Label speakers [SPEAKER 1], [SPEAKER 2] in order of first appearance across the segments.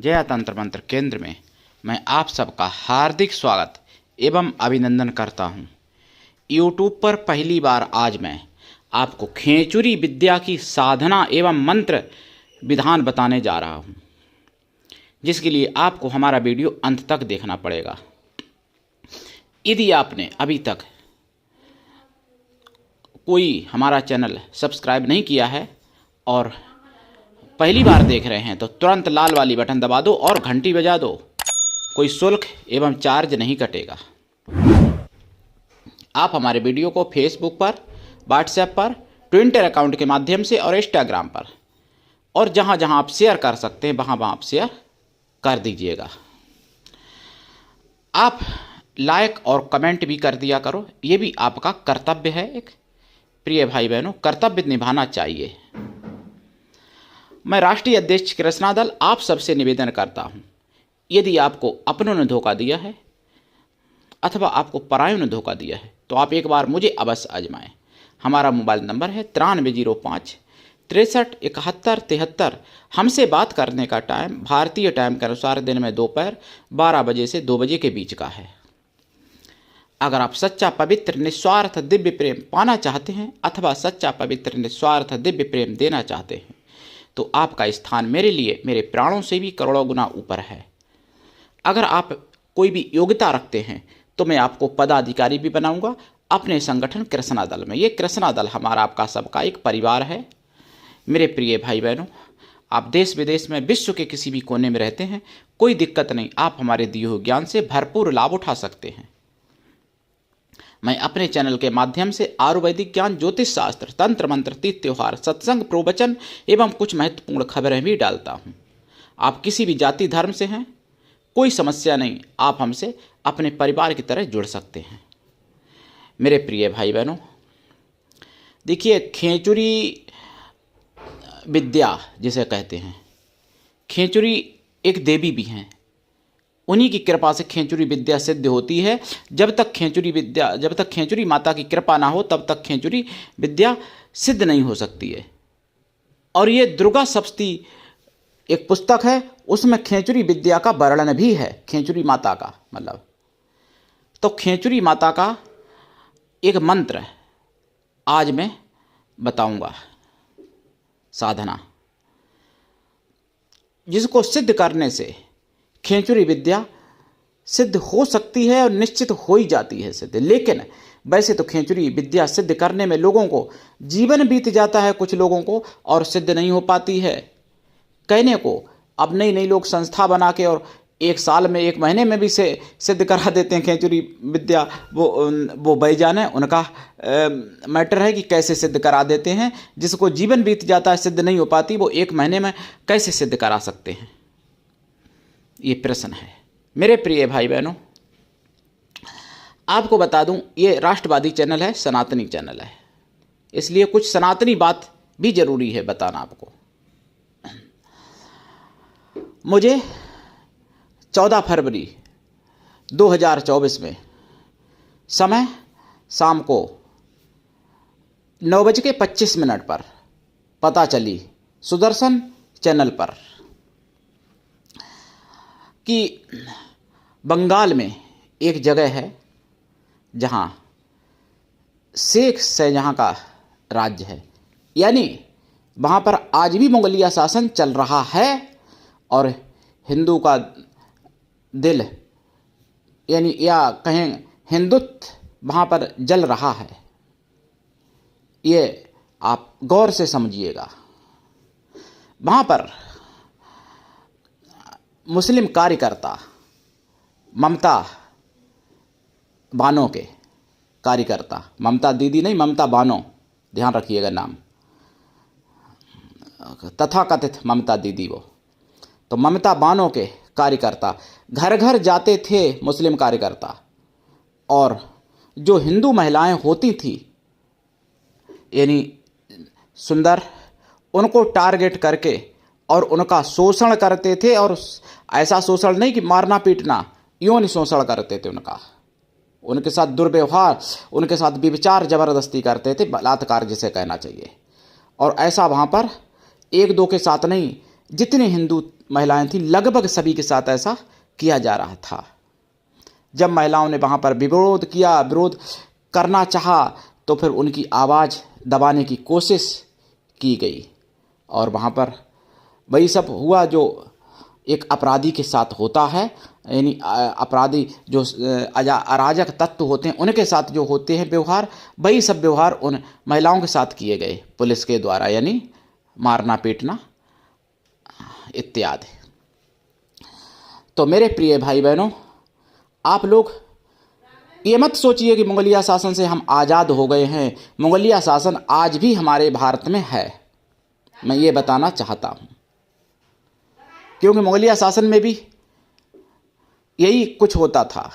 [SPEAKER 1] जया तंत्र मंत्र केंद्र में मैं आप सबका हार्दिक स्वागत एवं अभिनंदन करता हूं। यूट्यूब पर पहली बार आज मैं आपको खेचुरी विद्या की साधना एवं मंत्र विधान बताने जा रहा हूं, जिसके लिए आपको हमारा वीडियो अंत तक देखना पड़ेगा। यदि आपने अभी तक कोई हमारा चैनल सब्सक्राइब नहीं किया है और पहली बार देख रहे हैं तो तुरंत लाल वाली बटन दबा दो और घंटी बजा दो। कोई शुल्क एवं चार्ज नहीं कटेगा। आप हमारे वीडियो को फेसबुक पर, व्हाट्सएप पर, ट्विटर अकाउंट के माध्यम से और इंस्टाग्राम पर और जहां जहां आप शेयर कर सकते हैं वहां आप शेयर कर दीजिएगा। आप लाइक और कमेंट भी कर दिया करो, ये भी आपका कर्तव्य है। एक प्रिय भाई बहनों, कर्तव्य निभाना चाहिए। मैं राष्ट्रीय अध्यक्ष कृष्णा दल आप सबसे निवेदन करता हूं, यदि आपको अपनों ने धोखा दिया है अथवा आपको परायों ने धोखा दिया है तो आप एक बार मुझे अवश्य आजमाएं। हमारा मोबाइल नंबर है 9305 63 71 73। हमसे बात करने का टाइम भारतीय टाइम के अनुसार दिन में दोपहर 12 बजे से 2 बजे के बीच का है। अगर आप सच्चा पवित्र निस्वार्थ दिव्य प्रेम पाना चाहते हैं अथवा सच्चा पवित्र निस्वार्थ दिव्य प्रेम देना चाहते हैं तो आपका स्थान मेरे लिए मेरे प्राणों से भी करोड़ों गुना ऊपर है। अगर आप कोई भी योग्यता रखते हैं तो मैं आपको पदाधिकारी भी बनाऊंगा अपने संगठन कृष्णा दल में। ये कृष्णा दल हमारा आपका सबका एक परिवार है। मेरे प्रिय भाई बहनों, आप देश विदेश में विश्व के किसी भी कोने में रहते हैं, कोई दिक्कत नहीं, आप हमारे दिए हुए ज्ञान से भरपूर लाभ उठा सकते हैं। मैं अपने चैनल के माध्यम से आयुर्वेदिक ज्ञान, ज्योतिष शास्त्र, तंत्र मंत्र, तीज त्योहार, सत्संग, प्रवचन एवं कुछ महत्वपूर्ण खबरें भी डालता हूं। आप किसी भी जाति धर्म से हैं, कोई समस्या नहीं, आप हमसे अपने परिवार की तरह जुड़ सकते हैं। मेरे प्रिय भाई बहनों, देखिए, खेचुरी विद्या जिसे कहते हैं, खेचुरी एक देवी भी हैं। उन्हीं की कृपा से खेचुरी विद्या सिद्ध होती है। जब तक खेचुरी माता की कृपा ना हो तब तक खेचुरी विद्या सिद्ध नहीं हो सकती है। और ये दुर्गा सप्तशती एक पुस्तक है, उसमें खेचुरी विद्या का वर्णन भी है, खेचुरी माता का मतलब। तो खेचुरी माता का एक मंत्र आज मैं बताऊंगा, साधना, जिसको सिद्ध करने से खेचुरी विद्या सिद्ध हो सकती है और निश्चित हो ही जाती है सिद्ध। लेकिन वैसे तो खेचुरी विद्या सिद्ध करने में लोगों को जीवन बीत जाता है, कुछ लोगों को, और सिद्ध नहीं हो पाती है। कहने को अब नई लोग संस्था बना के और 1 साल में 1 महीने में भी से सिद्ध करा देते हैं खेचुरी विद्या। वो बैजान है, उनका मैटर है कि कैसे सिद्ध करा देते हैं। जिसको जीवन बीत जाता है, सिद्ध नहीं हो पाती, वो 1 महीने में कैसे सिद्ध करा सकते हैं, ये प्रश्न है। मेरे प्रिय भाई बहनों, आपको बता दूं, ये राष्ट्रवादी चैनल है, सनातनी चैनल है, इसलिए कुछ सनातनी बात भी जरूरी है बताना आपको। मुझे 14 फरवरी 2024 में समय शाम को 9:25 पर पता चली सुदर्शन चैनल पर कि बंगाल में एक जगह है जहां शेख शाहजहां का राज्य है, यानी वहां पर आज भी मुगलिया शासन चल रहा है और हिंदू का दिल, यानी या कहें हिंदुत्व वहां पर जल रहा है। ये आप गौर से समझिएगा। वहां पर मुस्लिम कार्यकर्ता, ममता बानो के कार्यकर्ता, ममता दीदी नहीं, ममता बानो, ध्यान रखिएगा नाम, तथाकथित ममता दीदी वो। तो ममता बानो के कार्यकर्ता घर घर जाते थे, मुस्लिम कार्यकर्ता, और जो हिंदू महिलाएं होती थी यानी सुंदर, उनको टारगेट करके और उनका शोषण करते थे। और ऐसा शोषण नहीं कि मारना पीटना, यौन शोषण करते थे उनके साथ दुर्व्यवहार, उनके साथ व्यभिचार जबरदस्ती करते थे, बलात्कार जिसे कहना चाहिए। और ऐसा वहाँ पर 1-2 के साथ नहीं, जितनी हिंदू महिलाएं थीं लगभग सभी के साथ ऐसा किया जा रहा था। जब महिलाओं ने वहाँ पर विरोध किया, विरोध करना चाहा, तो फिर उनकी आवाज़ दबाने की कोशिश की गई और वहाँ पर वही सब हुआ जो एक अपराधी के साथ होता है। यानी अपराधी जो अराजक तत्व होते हैं उनके साथ जो होते हैं व्यवहार, वही सब व्यवहार उन महिलाओं के साथ किए गए पुलिस के द्वारा, यानी मारना पीटना इत्यादि। तो मेरे प्रिय भाई बहनों, आप लोग ये मत सोचिए कि मुगलिया शासन से हम आज़ाद हो गए हैं। मुगलिया शासन आज भी हमारे भारत में है, मैं ये बताना चाहता हूँ, क्योंकि मुगलिया शासन में भी यही कुछ होता था।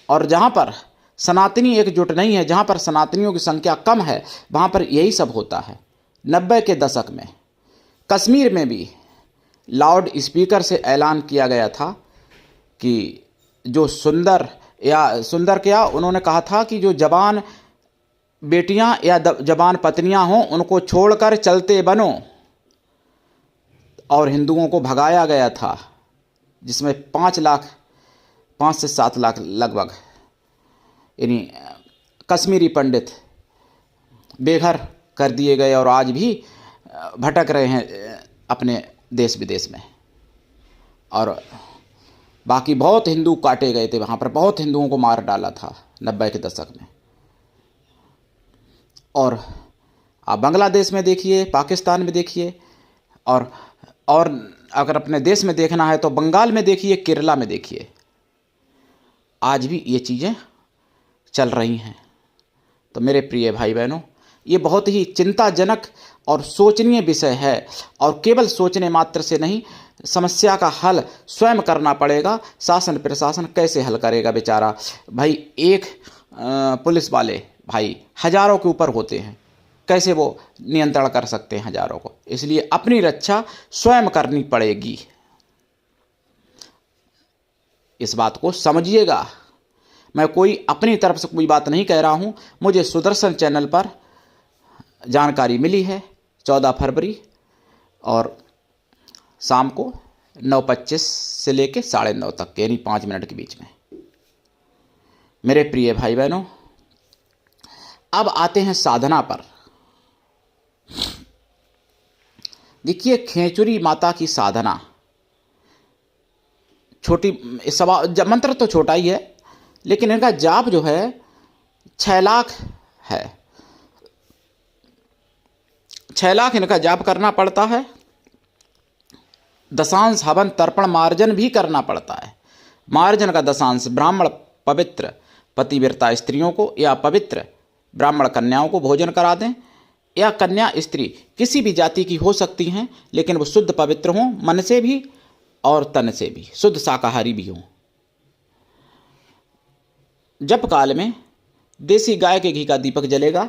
[SPEAKER 1] और जहाँ पर सनातनी एकजुट नहीं है, जहाँ पर सनातनियों की संख्या कम है, वहाँ पर यही सब होता है। 90 के दशक में कश्मीर में भी लाउड स्पीकर से ऐलान किया गया था कि जो सुंदर क्या उन्होंने कहा था कि जो जवान बेटियां या जवान पत्नियां हों उनको छोड़कर चलते बनो, और हिंदुओं को भगाया गया था, जिसमें 5 से 7 लाख लगभग यानी कश्मीरी पंडित बेघर कर दिए गए और आज भी भटक रहे हैं अपने देश विदेश में। और बाकी बहुत हिंदू काटे गए थे, वहाँ पर बहुत हिंदुओं को मार डाला था 90 के दशक में। और आप बांग्लादेश में देखिए, पाकिस्तान में देखिए, और अगर अपने देश में देखना है तो बंगाल में देखिए, केरला में देखिए, आज भी ये चीज़ें चल रही हैं। तो मेरे प्रिय भाई बहनों, ये बहुत ही चिंताजनक और सोचनीय विषय है, और केवल सोचने मात्र से नहीं, समस्या का हल स्वयं करना पड़ेगा। शासन प्रशासन कैसे हल करेगा बेचारा भाई? एक पुलिस वाले भाई हजारों के ऊपर होते हैं, कैसे वो नियंत्रण कर सकते हैं हजारों को? इसलिए अपनी रक्षा स्वयं करनी पड़ेगी, इस बात को समझिएगा। मैं कोई अपनी तरफ से कोई बात नहीं कह रहा हूँ, मुझे सुदर्शन चैनल पर जानकारी मिली है 14 फरवरी और शाम को 9:25 से लेकर 9:30 तक, यानी 5 मिनट के बीच में। मेरे प्रिय भाई बहनों, अब आते हैं साधना पर। देखिए, खेचुरी माता की साधना छोटी, मंत्र तो छोटा ही है, लेकिन इनका जाप जो है 6 लाख है। 6 लाख इनका जाप करना पड़ता है। दशांश हवन तर्पण मार्जन भी करना पड़ता है। मार्जन का दशांश ब्राह्मण पवित्र पतिव्रता स्त्रियों को या पवित्र ब्राह्मण कन्याओं को भोजन करा दें, या कन्या स्त्री किसी भी जाति की हो सकती हैं, लेकिन वो शुद्ध पवित्र हों, मन से भी और तन से भी, शुद्ध शाकाहारी भी हों। जप काल में देसी गाय के घी का दीपक जलेगा,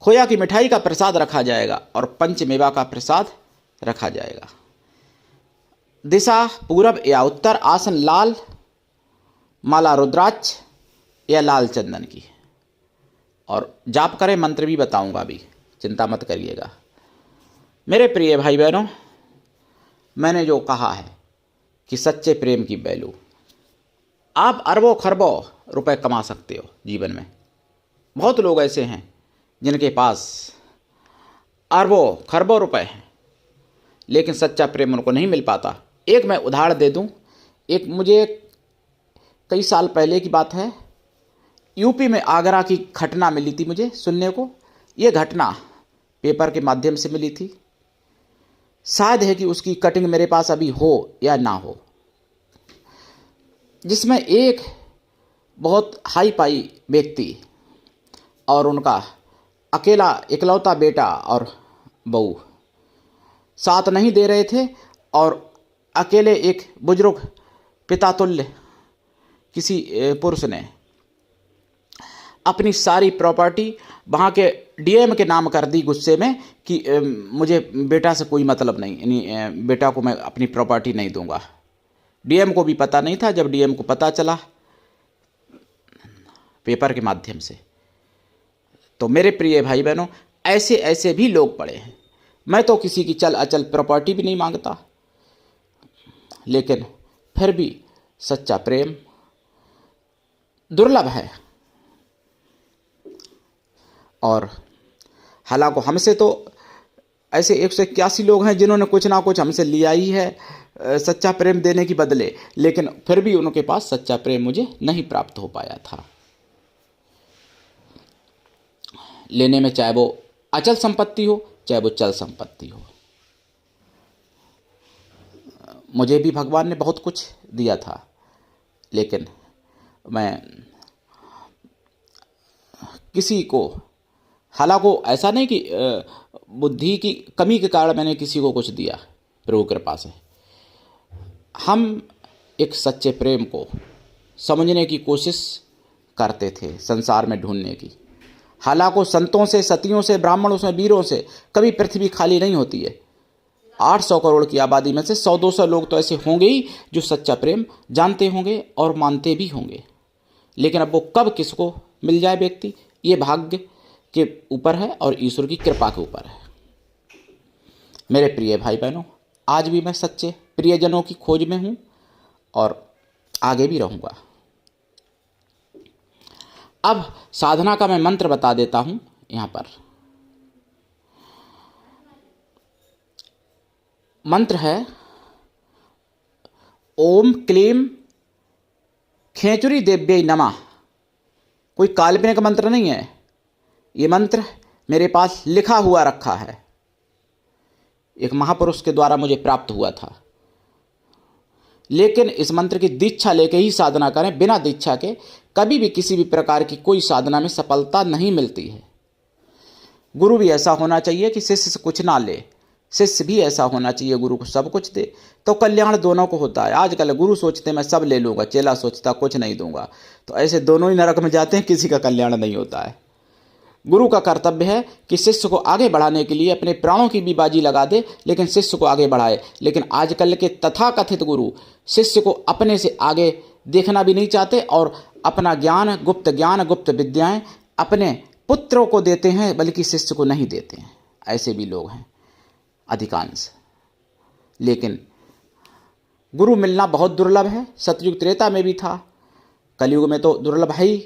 [SPEAKER 1] खोया की मिठाई का प्रसाद रखा जाएगा और पंचमेवा का प्रसाद रखा जाएगा। दिशा पूरब या उत्तर, आसन लाल, माला रुद्राक्ष या लाल चंदन की, और जाप करें। मंत्र भी बताऊंगा अभी, चिंता मत करिएगा। मेरे प्रिय भाई बहनों, मैंने जो कहा है कि सच्चे प्रेम की वैल्यू, आप अरबों खरबों रुपए कमा सकते हो जीवन में। बहुत लोग ऐसे हैं जिनके पास अरबों खरबों रुपए हैं, लेकिन सच्चा प्रेम उनको नहीं मिल पाता। एक मैं उदाहरण दे दूं, एक मुझे कई साल पहले की बात है, यूपी में आगरा की घटना मिली थी मुझे सुनने को। ये घटना पेपर के माध्यम से मिली थी। शायद है कि उसकी कटिंग मेरे पास अभी हो या ना हो, जिसमें एक बहुत हाई पाई व्यक्ति और उनका अकेला इकलौता बेटा और बहू साथ नहीं दे रहे थे, और अकेले एक बुजुर्ग पिता तुल्य किसी पुरुष ने अपनी सारी प्रॉपर्टी वहाँ के डीएम के नाम कर दी गुस्से में कि मुझे बेटा से कोई मतलब नहीं, यानी बेटा को मैं अपनी प्रॉपर्टी नहीं दूंगा। डीएम को भी पता नहीं था। जब डीएम को पता चला पेपर के माध्यम से, तो मेरे प्रिय भाई बहनों, ऐसे ऐसे भी लोग पड़े हैं मैं तो किसी की चल अचल प्रॉपर्टी भी नहीं मांगता, लेकिन फिर भी सच्चा प्रेम दुर्लभ है। और हालांकि हमसे तो ऐसे 181 लोग हैं जिन्होंने कुछ ना कुछ हमसे लिया ही है सच्चा प्रेम देने की बदले, लेकिन फिर भी उनके पास सच्चा प्रेम मुझे नहीं प्राप्त हो पाया था। लेने में चाहे वो अचल संपत्ति हो चाहे वो चल संपत्ति हो, मुझे भी भगवान ने बहुत कुछ दिया था, लेकिन मैं किसी को, हालांकि ऐसा नहीं कि बुद्धि की कमी के कारण मैंने किसी को कुछ दिया, प्रभु कृपा से हम एक सच्चे प्रेम को समझने की कोशिश करते थे, संसार में ढूंढने की। हालांकि संतों से, सतियों से, ब्राह्मणों से, वीरों से कभी पृथ्वी खाली नहीं होती है। 800 करोड़ की आबादी में से 100-200 लोग तो ऐसे होंगे ही जो सच्चा प्रेम जानते होंगे और मानते भी होंगे, लेकिन अब वो कब किसको मिल जाए व्यक्ति, ये भाग्य के ऊपर है और ईश्वर की कृपा के ऊपर है। मेरे प्रिय भाई बहनों, आज भी मैं सच्चे प्रियजनों की खोज में हूँ और आगे भी रहूँगा। अब साधना का मैं मंत्र बता देता हूँ यहाँ पर। मंत्र है ओम क्लीम खेचुरी देव्यै नमः। कोई काल्पनिक मंत्र नहीं है, ये मंत्र मेरे पास लिखा हुआ रखा है, एक महापुरुष के द्वारा मुझे प्राप्त हुआ था। लेकिन इस मंत्र की दीक्षा लेके ही साधना करें, बिना दीक्षा के कभी भी किसी भी प्रकार की कोई साधना में सफलता नहीं मिलती है। गुरु भी ऐसा होना चाहिए कि शिष्य से कुछ ना ले, शिष्य भी ऐसा होना चाहिए गुरु को सब कुछ दे, तो कल्याण दोनों को होता है। आजकल गुरु सोचते मैं सब ले लूँगा, चेला सोचता कुछ नहीं दूंगा, तो ऐसे दोनों ही नरक में जाते हैं, किसी का कल्याण नहीं होता है। गुरु का कर्तव्य है कि शिष्य को आगे बढ़ाने के लिए अपने प्राणों की भी बाजी लगा दे, लेकिन शिष्य को आगे बढ़ाए। लेकिन आजकल के तथाकथित गुरु शिष्य को अपने से आगे देखना भी नहीं चाहते और अपना ज्ञान, गुप्त विद्याएं अपने पुत्रों को देते हैं, बल्कि शिष्य को नहीं देते हैं। ऐसे भी लोग हैं अधिकांश। लेकिन गुरु मिलना बहुत दुर्लभ है। सतयुग त्रेता में भी था, कलयुग में तो दुर्लभ है ही,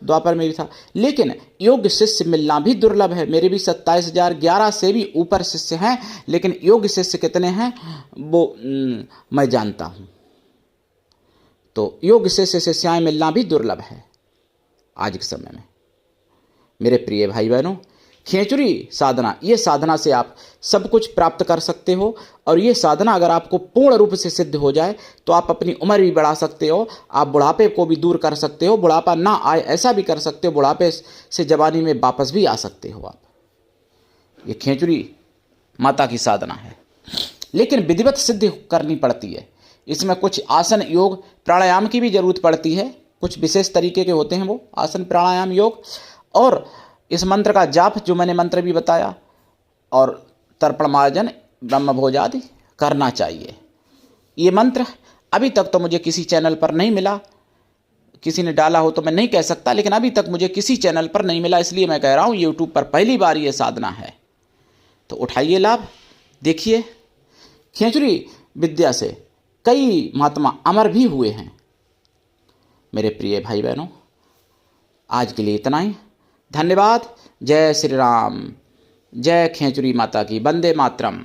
[SPEAKER 1] द्वापर में भी था। लेकिन योग्य शिष्य मिलना भी दुर्लभ है। मेरे भी 27,011 से भी ऊपर शिष्य हैं, लेकिन योग्य शिष्य कितने हैं वो मैं जानता हूँ। तो योग्य शिष्य शिष्याएं मिलना भी दुर्लभ है आज के समय में। मेरे प्रिय भाई बहनों, खेचुरी साधना, ये साधना से आप सब कुछ प्राप्त कर सकते हो। और ये साधना अगर आपको पूर्ण रूप से सिद्ध हो जाए तो आप अपनी उम्र भी बढ़ा सकते हो, आप बुढ़ापे को भी दूर कर सकते हो, बुढ़ापा ना आए ऐसा भी कर सकते हो, बुढ़ापे से जवानी में वापस भी आ सकते हो आप। ये खेचुरी माता की साधना है, लेकिन विधिवत सिद्ध करनी पड़ती है। इसमें कुछ आसन, योग, प्राणायाम की भी जरूरत पड़ती है। कुछ विशेष तरीके के होते हैं वो आसन, प्राणायाम, योग। और इस मंत्र का जाप जो मैंने मंत्र भी बताया, और तर्पण मार्जन ब्रह्म भोज आदि करना चाहिए। ये मंत्र अभी तक तो मुझे किसी चैनल पर नहीं मिला, किसी ने डाला हो तो मैं नहीं कह सकता, लेकिन अभी तक मुझे किसी चैनल पर नहीं मिला, इसलिए मैं कह रहा हूँ यूट्यूब पर पहली बार ये साधना है। तो उठाइए लाभ, देखिए। खेचुरी विद्या से कई महात्मा अमर भी हुए हैं। मेरे प्रिय भाई बहनों, आज के लिए इतना ही। धन्यवाद। जय श्री राम, जय खेचुरी माता की, वंदे मातरम।